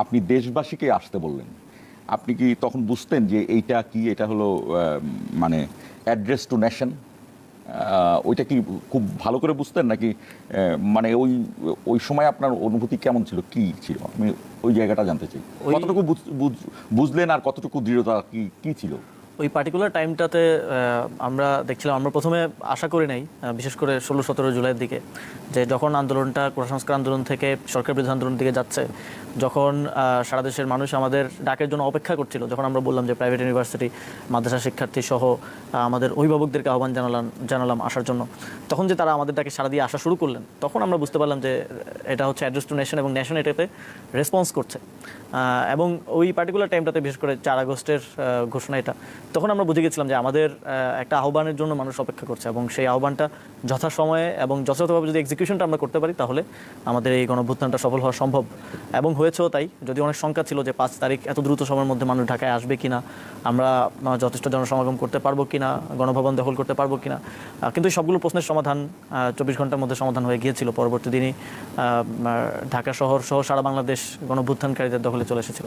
আপনি দেশবাসীকে আসতে বললেন, আপনি কি তখন বুঝতেন যে এইটা কি, এটা হলো মানে অ্যাড্রেস টু নেশন? ওইটা কি খুব ভালো করে বুঝতেন নাকি মানে ওই ওই সময় আপনার অনুভূতি কেমন ছিল, কি ছিল? আমি ওই জায়গাটা জানতে চাই। ওই কতটুকু বুঝলেন আর কতটুকু দৃঢ়তা কি কি ছিল? ওই পার্টিকুলার টাইমটাতে আমরা দেখছিলাম, আমরা প্রথমে আশা করি নাই, বিশেষ করে 16-17 জুলাইয়ের দিকে, যে যখন আন্দোলনটা কোটা সংস্কার আন্দোলন থেকে সরকার বিরোধী আন্দোলনের দিকে যাচ্ছে, যখন সারা দেশের মানুষ আমাদের ডাকের জন্য অপেক্ষা করছিল, যখন আমরা বললাম যে প্রাইভেট ইউনিভার্সিটি, মাদ্রাসা শিক্ষার্থী সহ আমাদের অভিভাবকদেরকে আহ্বান জানালাম আসার জন্য, তখন যে তারা আমাদের ডাকে সারা দিয়ে আসা শুরু করলেন, তখন আমরা বুঝতে পারলাম যে এটা হচ্ছে অ্যাড্রেস টু নেশন এবং নেশন এটাতে রেসপন্স করছে। এবং ওই পার্টিকুলার টাইমটাতে, বিশেষ করে 4 আগস্টের ঘোষণা এটা, তখন আমরা বুঝে গেছিলাম যে আমাদের একটা আহ্বানের জন্য মানুষ অপেক্ষা করছে, এবং সেই আহ্বানটা যথাসময়ে এবং যথাযথভাবে যদি এক্সিকিউশনটা আমরা করতে পারি, তাহলে আমাদের এই গণঅভ্যুত্থানটা সফল হওয়া সম্ভব। এবং হয়েছেও তাই, যদি অনেক শঙ্কা ছিল যে 5 তারিখ এত দ্রুত সময়ের মধ্যে মানুষ ঢাকায় আসবে কিনা, আমরা যথেষ্ট জনসমাগম করতে পারবো কিনা, গণভবন দখল করতে পারবো কিনা, কিন্তু এই সবগুলো প্রশ্নের সমাধান 24 ঘন্টার মধ্যে সমাধান হয়ে গিয়েছিল। পরবর্তী দিনই ঢাকা শহর সহ সারা বাংলাদেশ গণঅভ্যুত্থানকারীদের দখলে চলে এসেছিল।